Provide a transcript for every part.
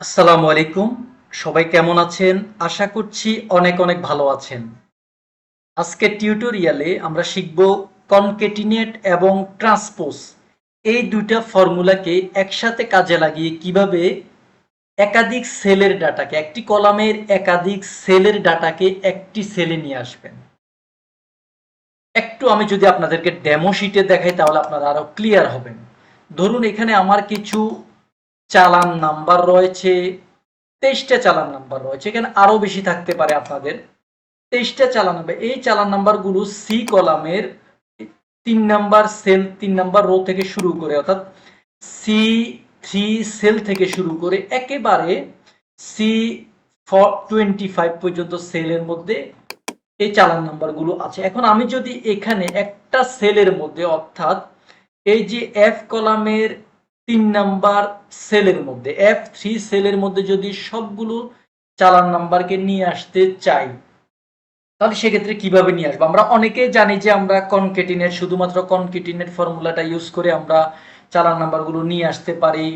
আসসালামু আলাইকুম। সবাই কেমন আছেন? আশা করছি অনেক অনেক ভালো আছেন। আজকের টিউটোরিয়ালে আমরা শিখব কনকেটিনেট এবং ট্রান্সপোজ এই দুইটা ফর্মুলাকে একসাথে কাজে লাগিয়ে কিভাবে একাধিক সেলের ডাটাকে একটি কলামের একাধিক সেলের ডাটাকে একটি সেলে নিয়ে আসবেন। একটু আমি যদি আপনাদেরকে ডেমো শিটে দেখাই তাহলে আপনারা আরো ক্লিয়ার হবেন। ধরুন এখানে আমার কিছু চালান নাম্বার রয়েছে, 23টা চালান নাম্বার রয়েছে, এখানে আরো বেশি থাকতে পারে আপনাদের। 23টা চালান নাম্বার, এই চালান নাম্বারগুলো সি কলামের 3 নাম্বার সেল, 3 নাম্বার রো থেকে শুরু করে, অর্থাৎ C3 সেল থেকে শুরু করে একেবারে C25 পর্যন্ত সেলের মধ্যে এই চালান নাম্বারগুলো আছে। এখন আমি যদি এখানে একটা সেলের মধ্যে, অর্থাৎ এই যে এফ কলামের 3 নাম্বার সেলের মধ্যে, F3 সেলের মধ্যে যদি সবগুলো চালান নাম্বারকে নিয়ে আসতে চাই, তাহলে সেক্ষেত্রে কিভাবে নিয়ে আসবো? আমরা অনেকেই জানি যে আমরা কনকেটিনেট, শুধুমাত্র কনকেটিনেট ফর্মুলাটা ইউজ করে আমরা চালান নাম্বারগুলো নিয়ে আসতে পারি।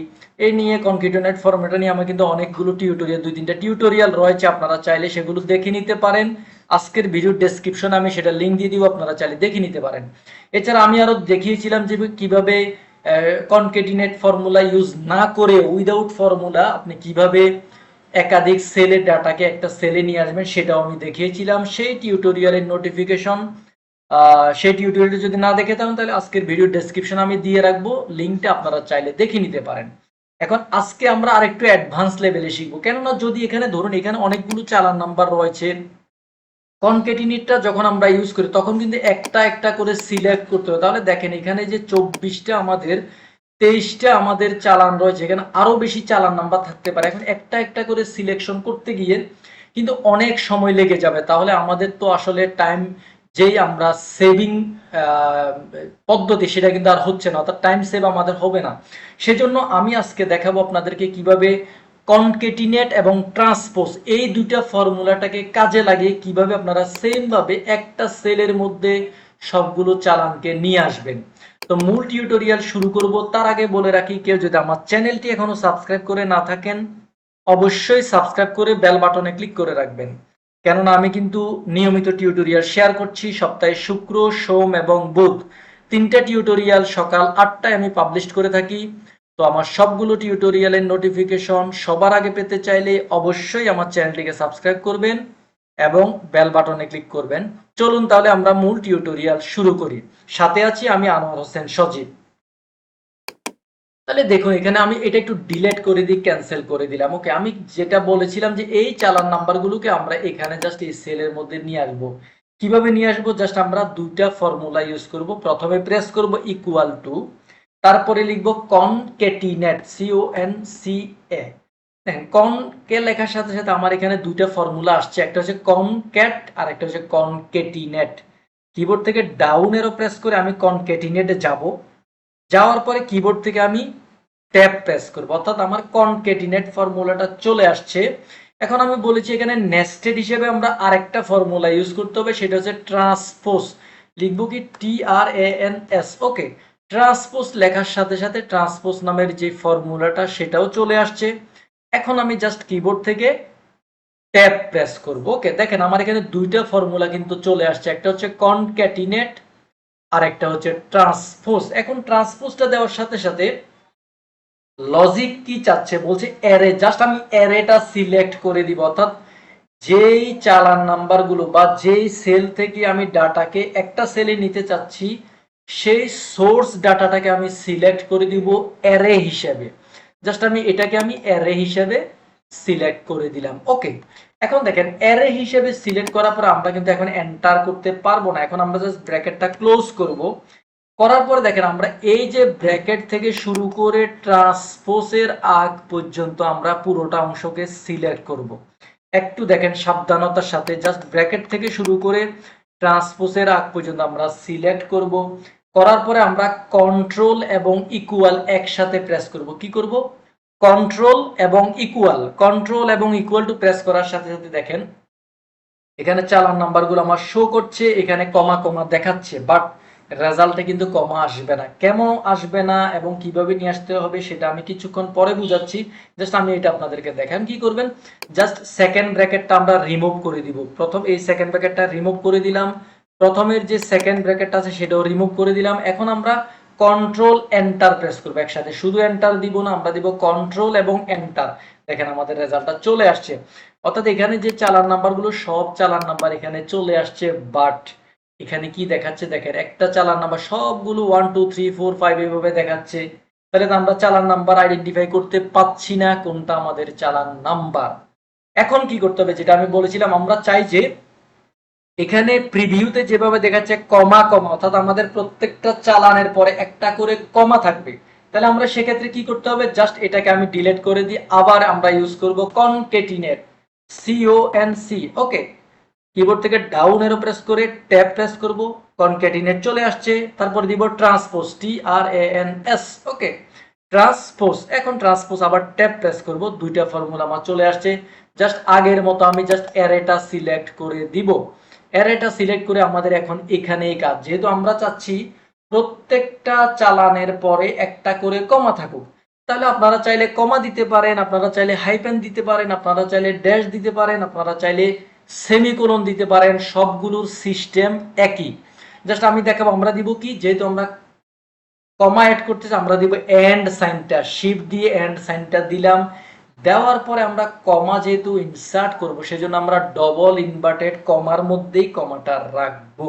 এই নিয়ে কনকেটিনেট ফর্মুলাটা নিয়ে আমার কিন্তু অনেকগুলো টিউটোরিয়াল, 2-3টা টিউটোরিয়াল রয়েছে, আপনারা চাইলে সেগুলো দেখে নিতে পারেন। আজকের ভিডিওর ডেসক্রিপশনে আমি সেটা লিঙ্ক দিয়ে দিব, আপনারা চাইলে দেখে নিতে পারেন। এছাড়া আমি আরো দেখিয়েছিলাম যে কিভাবে কনকেটিনেট ফর্মুলা ইউজ না করে, উইদাউট ফর্মুলা আপনি কিভাবে একাধিক সেলের ডাটাকে একটা সেলে নিয়ে আসবেন, সেটাও আমি দেখিয়েছিলাম। সেই টিউটোরিয়ালের নোটিফিকেশন, সেই টিউটোরিয়ালটি যদি না দেখে থাকেন তাহলে আজকের ভিডিও ডেসক্রিপশন আমি দিয়ে রাখবো, লিঙ্কটা আপনারা চাইলে দেখে নিতে পারেন। এখন আজকে আমরা আরেকটু অ্যাডভান্স লেভেলে শিখবো, কেননা যদি এখানে ধরুন এখানে অনেকগুলো চালান নাম্বার রয়েছে, কনকেটিনেটটা যখন আমরা ইউজ করি তখন কিন্তু একটা একটা করে সিলেক্ট করতে হবে। তাহলে দেখেন এখানে যে 24টা আমাদের, 23টা আমাদের চালান রয়েছে, এখানে আরো বেশি চালান নাম্বার থাকতে পারে। এখন একটা একটা করে সিলেকশন করতে গিয়ে কিন্তু অনেক সময় লেগে যাবে, তাহলে আমাদের তো আসলে টাইম, যেই আমরা সেভিং পদ্ধতি, সেটা কিন্তু আর হচ্ছে না, অর্থাৎ টাইম সেভ আমাদের হবে না। সেজন্য আমি আজকে দেখাবো আপনাদেরকে কিভাবে কনকেটিনেট এবং ট্রান্সপোজ এই দুইটা ফর্মুলাটাকে কাজে লাগিয়ে কিভাবে আপনারা সেম ভাবে একটা সেলের মধ্যে সবগুলো চালানকে নিয়ে আসবেন। তো মূল টিউটোরিয়াল শুরু করব তার আগে বলে রাখি, কেউ যদি আমার চ্যানেলটি এখনো সাবস্ক্রাইব করে না থাকেন অবশ্যই সাবস্ক্রাইব করে বেল বাটনে ক্লিক করে রাখবেন, কেননা আমি কিন্তু নিয়মিত টিউটোরিয়াল শেয়ার করছি। সপ্তাহে শুক্র, সোম এবং বুধ 3টা টিউটোরিয়াল সকাল 8টায় আমি পাবলিশ করে থাকি। তো আমার সবগুলো টিউটোরিয়ালের নোটিফিকেশন সবার আগে পেতে চাইলে অবশ্যই আমার চ্যানেলটিকে সাবস্ক্রাইব করবেন এবং বেল বাটনে ক্লিক করবেন। চলুন তাহলে আমরা মূল টিউটোরিয়াল শুরু করি। সাথে আছি আমি আনোয়ার হোসেন সজীব। তাহলে দেখুন এখানে আমি এটা একটু ডিলেট করে দিই, ক্যান্সেল করে দিলাম। ওকে, আমি যেটা বলেছিলাম যে এই চালান নাম্বারগুলোকে আমরা এখানে জাস্ট এই সেলের মধ্যে নিয়ে আসবো। কিভাবে নিয়ে আসবো? জাস্ট আমরা দুইটা ফর্মুলা ইউজ করব। প্রথমে প্রেস করব ইকুয়াল টু, তারপরে লিখব কনকেটিনেট, CONCA। দেখেন কন কে লেখার সাথে সাথে আমার এখানে দুইটা ফর্মুলা আসছে, একটা হচ্ছে কনক্যাট আর একটা হচ্ছে কনকেটিনেট। কিবোর্ড থেকে ডাউন এরো প্রেস করে আমি কনকেটিনেটে যাব, যাওয়ার পরে কিবোর্ড থেকে আমি ট্যাব প্রেস করব, অর্থাৎ আমার কনকেটিনেট ফর্মুলাটা চলে আসছে। এখন আমি বলেছি এখানে নেস্টেড হিসেবে আমরা আরেকটা ফর্মুলা ইউজ করতে হবে, সেটা হচ্ছে ট্রান্সপোজ। লিখবো কি TRANS। ওকে, ট্রান্সপোজ লেখার সাথে সাথে ট্রান্সপোজ নামের যে ফর্মুলাটা সেটাও চলে আসছে। এখন আমি জাস্ট কিবোর্ড থেকে ট্যাব প্রেস করব। ওকে, দেখেন আমার এখানে দুইটা ফর্মুলা কিন্তু চলে আসছে, একটা হচ্ছে কনক্যাটিনেট আর একটা হচ্ছে ট্রান্সপোজ। এখন ট্রান্সপোজটা দেওয়ার সাথে সাথে লজিক কি চাচ্ছে, বলছে অ্যারে। জাস্ট আমি অ্যারেটা সিলেক্ট করে দিব, অর্থাৎ যেই চালান নাম্বারগুলো বা যেই সেল থেকে আমি ডাটাকে একটা সেলে নিতে চাচ্ছি সেই সোর্স ডাটাটাকে আমি সিলেক্ট করে দিব অ্যারে হিসেবে। জাস্ট আমি এটাকে আমি অ্যারে হিসেবে সিলেক্ট করে দিলাম। ওকে, এখন দেখেন অ্যারে হিসেবে সিলেক্ট করার পর আমরা কিন্তু এখন এন্টার করতে পারবো না। এখন আমরা জাস্ট ব্র্যাকেটটা ক্লোজ করব। করার পরে দেখেন আমরা এই যে ব্র্যাকেট থেকে শুরু করে ট্রান্সপোজের আগ পর্যন্ত আমরা পুরোটা অংশকে সিলেক্ট করব। একটু দেখেন সাবধানতার সাথে, জাস্ট ব্র্যাকেট থেকে শুরু করে ট্রান্সপোজের আগ পর্যন্ত আমরা সিলেক্ট করব। করার পরে আমরা কন্ট্রোল এবং ইকুয়াল একসাথে প্রেস করব। কি করব? কন্ট্রোল এবং ইকুয়াল, কন্ট্রোল এবং ইকুয়াল টু প্রেস করার সাথে সাথে দেখেন এখানে চালান নাম্বারগুলো আমার শো করছে, এখানে কমা কমা দেখাচ্ছে, বাট রেজাল্টে কিন্তু কমা আসবে না। কেন আসবে না এবং কিভাবে নিয়ে আসতে হবে সেটা আমি কিছুক্ষণ পরে বুঝাচ্ছি। জাস্ট আমি এটা আপনাদেরকে দেখান। কি করবেন, জাস্ট সেকেন্ড ব্র্যাকেটটা আমরা রিমুভ করে দিব। প্রথম এই সেকেন্ড ব্র্যাকেটটা রিমুভ করে দিলাম, প্রথমের যে সেকেন্ড ব্র্যাকেটটা আছে সেটাও রিমুভ করে দিলাম। এখন আমরা কন্ট্রোল এন্টার প্রেস করবো একসাথে, শুধু এন্টার দিব না, আমরা দিব কন্ট্রোল এবং এন্টার। দেখেন আমাদের রেজাল্টটা চলে আসছে। অর্থাৎ এখানে যে চালান নাম্বারগুলো সব চালান নাম্বার এখানে চলে আসছে, বাট এখানে কি দেখাচ্ছে দেখেন, একটা চালান নাম্বার সবগুলো 1 2 3 4 5 এইভাবে দেখাচ্ছে। তাহলে তো আমরা চালান নাম্বার আইডেন্টিফাই করতে পাচ্ছি না কোনটা আমাদের চালান নাম্বার। এখন কি করতে হবে, যেটা আমি বলেছিলাম, আমরা চাই যে এখানে প্রিভিউতে যেভাবে দেখাচ্ছে কমা কমা, অর্থাৎ আমাদের প্রত্যেকটা চালানের পরে একটা করে কমা থাকবে। তাহলে আমরা সেক্ষেত্রে কি করতে হবে, জাস্ট এটাকে আমি ডিলিট করে দিই, আবার আমরা ইউজ করব কনকেটিনেট, CONC। ওকে, কিবোর্ড থেকে ডাউন এরো প্রেস করে ট্যাব প্রেস করব, কনক্যাটিনেট চলে আসছে। তারপর দিব ট্রান্সপোজ, TRANS। ওকে, ট্রান্সপোজ। এখন ট্রান্সপোজ আবার ট্যাব প্রেস করব, দুইটা ফর্মুলা আমার চলে আসছে। জাস্ট আগের মতো আমি জাস্ট অ্যারেটা সিলেক্ট করে দিব। অ্যারেটা সিলেক্ট করে আমাদের এখন এখানেই কাজ, যেহেতু আমরা চাচ্ছি প্রত্যেকটা চালানের পরে একটা করে কমা থাকুক, তাহলে আপনারা চাইলে কমা দিতে পারেন, আপনারা চাইলে হাইপেন দিতে পারেন, আপনারা চাইলে ড্যাশ দিতে পারেন, আপনারা চাইলে সেমিকোলন দিতে পারেন। সবগুলোর সিস্টেম একই। জাস্ট আমি দেখাবো আমরা দিব কি, যেহেতু আমরা কমা অ্যাড করতেছি আমরা দিব এন্ড সাইনটা, শিফট দিয়ে এন্ড সাইনটা দিলাম। দেওয়ার পরে আমরা কমা যেহেতু ইনসার্ট করব সেজন্য আমরা ডবল ইনভার্টেড কমার মধ্যেই কমাটা রাখবো।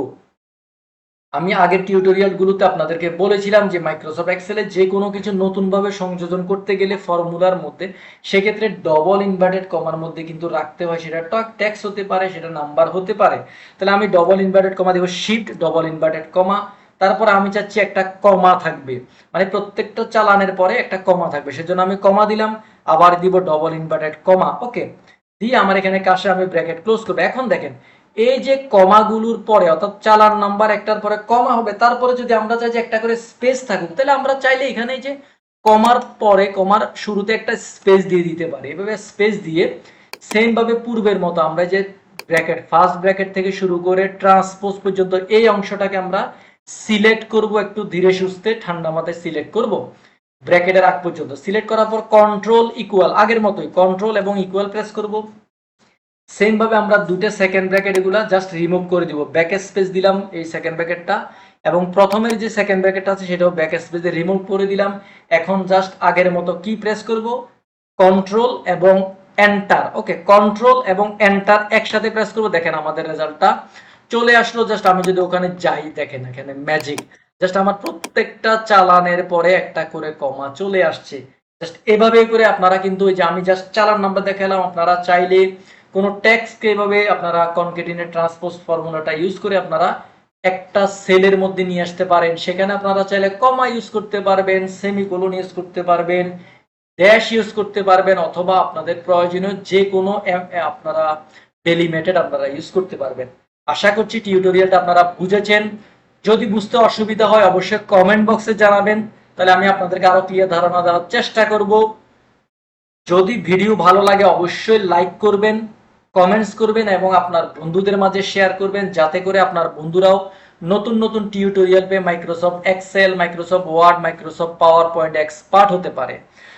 আমি আগের টিউটোরিয়ালগুলোতে আপনাদেরকে বলেছিলাম যে মাইক্রোসফট এক্সেলে যে কোনো কিছু নতুনভাবে সংযোজন করতে গেলে ফর্মুলার মধ্যে সেক্ষেত্রে ডবল ইনভার্টেড কমার মধ্যে কিন্তু রাখতে হয়। সেটা টেক্সট হতে পারে, সেটা নাম্বার হতে পারে। তাহলে আমি ডবল ইনভার্টেড কমা দেব, শিফট ডবল ইনভার্টেড কমা। তারপর আমি চাচ্ছি একটা কমা থাকবে, মানে প্রত্যেকটা চালানের পরে একটা কমা থাকবে, সেজন্য আমি কমা দিলাম, আবার দিব ডবল ইনভার্টেড কমা। ওকে, দিয়ে আমার এখানে কাছে আমি ব্র্যাকেট ক্লোজ করবো। এখন দেখেন এই যে কমাগুলোর পরে, অর্থাৎ চালান নাম্বার একটার পরে কমা হবে, তারপরে যদি আমরা চাই যে একটা করে স্পেস থাকুক, তাহলে আমরা চাইলে এখানে যে কমার পরে কমার শুরুতে একটা স্পেস দিয়ে দিতে পারি। এভাবে স্পেস দিয়ে সেম ভাবে পূর্বের মতো আমরা যে ব্র্যাকেট, ফার্স্ট ব্র্যাকেট থেকে শুরু করে ট্রান্সপোজ পর্যন্ত এই অংশটাকে আমরা সিলেক্ট করব, একটু ধীরে সুস্থে ঠান্ডা মাথায় সিলেক্ট করব। ব্র্যাকেটের আগ পর্যন্ত সিলেক্ট করার পর কন্ট্রোল ইকুয়াল, আগের মতোই কন্ট্রোল এবং ইকুয়াল প্রেস করব। সেম ভাবে আমরা দুটো সেকেন্ড ব্র্যাকেট এগুলা জাস্ট রিমুভ করে দিব, ব্যাক স্পেস দিলাম এই সেকেন্ড ব্র্যাকেটটা, এবং প্রথমের যে সেকেন্ড ব্র্যাকেটটা আছে সেটাও ব্যাক স্পেস দিয়ে রিমুভ করে দিলাম। এখন জাস্ট আগের মতো কি প্রেস করব, কন্ট্রোল এবং এন্টার। ওকে, কন্ট্রোল এবং এন্টার একসাথে প্রেস করব। দেখেন আমাদের রেজাল্টটা চলে আসলো। জাস্ট আমি যদি ওখানে যাই, দেখেন এখানে ম্যাজিক, জাস্ট আমার প্রত্যেকটা চালানের পরে একটা করে কমা চলে আসছে। জাস্ট এভাবে করে আপনারা কিন্তু, ওই যে আমি জাস্ট চালান নাম্বার দেখালাম, আপনারা চাইলে কোনো টেক্সটকে এভাবে আপনারা কনকেটিনেট ট্রান্সপোজ ফর্মুলাটা ইউজ করে আপনারা একটা সেলের মধ্যে নিয়ে আসতে পারেন। সেখানে আপনারা চাইলে কমা ইউজ করতে পারবেন, সেমিকোলন ইউজ করতে পারবেন, ড্যাশ ইউজ করতে পারবেন, অথবা আপনাদের প্রয়োজনীয় যে কোনো আপনারা ডেলিমিটেড আপনারা ইউজ করতে পারবেন। আশা করছি টিউটোরিয়ালটা আপনারা বুঝেছেন। যদি বুঝতে অসুবিধা হয় অবশ্যই কমেন্ট বক্সে জানাবেন, তাহলে আমি আপনাদেরকে আরো ক্লিয়ার ধারণা দেওয়ার চেষ্টা করব। যদি ভিডিও ভালো লাগে অবশ্যই লাইক করবেন, কমেন্টস করবেন এবং আপনার বন্ধুদের মাঝে শেয়ার করবেন, যাতে করে আপনার বন্ধুরাও নতুন নতুন টিউটোরিয়াল পেয়ে Microsoft Excel, Microsoft Word, Microsoft PowerPoint expert হতে পারে।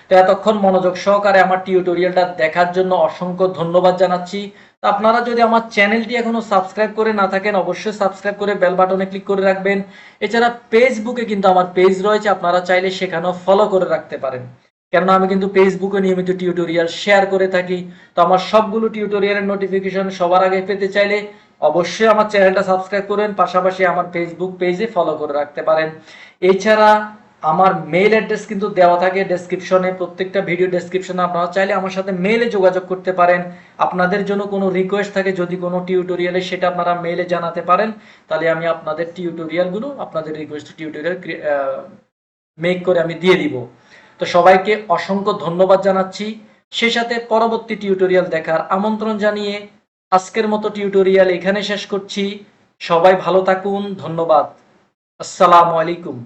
তো এতক্ষণ মনোযোগ সহকারে আমার টিউটোরিয়ালটা দেখার জন্য অসংখ্য ধন্যবাদ জানাচ্ছি। তো আপনারা যদি আমার চ্যানেলটি এখনো সাবস্ক্রাইব করে না থাকেন অবশ্যই সাবস্ক্রাইব করে বেল বাটনে ক্লিক করে রাখবেন। এছাড়া ফেসবুকে কিন্তু আমার পেজ রয়েছে, আপনারা চাইলে সেখানেও ফলো করে রাখতে পারেন, কেননা আমি কিন্তু ফেসবুকে নিয়মিত টিউটোরিয়াল শেয়ার করে থাকি। তো আমার সবগুলো টিউটোরিয়ালের নোটিফিকেশন সবার আগে পেতে চাইলে অবশ্যই আমার চ্যানেলটা সাবস্ক্রাইব করেন, পাশাপাশি আমার ফেসবুক পেজে ফলো করে রাখতে পারেন। এছাড়া আমার মেইল অ্যাড্রেস কিন্তু দেওয়া থাকে ডেসক্রিপশনে, প্রত্যেকটা ভিডিও ডেসক্রিপশনে, আপনারা চাইলে আমার সাথে মেইলে যোগাযোগ করতে পারেন। আপনাদের জন্য কোনো রিকোয়েস্ট থাকে যদি কোনো টিউটোরিয়ালে, সেটা আপনারা মেইলে জানাতে পারেন, তাহলে আমি আপনাদের টিউটোরিয়ালগুলো, আপনাদের রিকোয়েস্ট টিউটোরিয়াল মেক করে আমি দিয়ে দিব। তো সবাইকে অসংখ্য ধন্যবাদ জানাচ্ছি, সেই সাথে পরবর্তী টিউটোরিয়াল দেখার আমন্ত্রণ জানিয়ে আজকের মতো টিউটোরিয়াল এখানে শেষ করছি। সবাই ভালো থাকুন, ধন্যবাদ, আসসালামু আলাইকুম।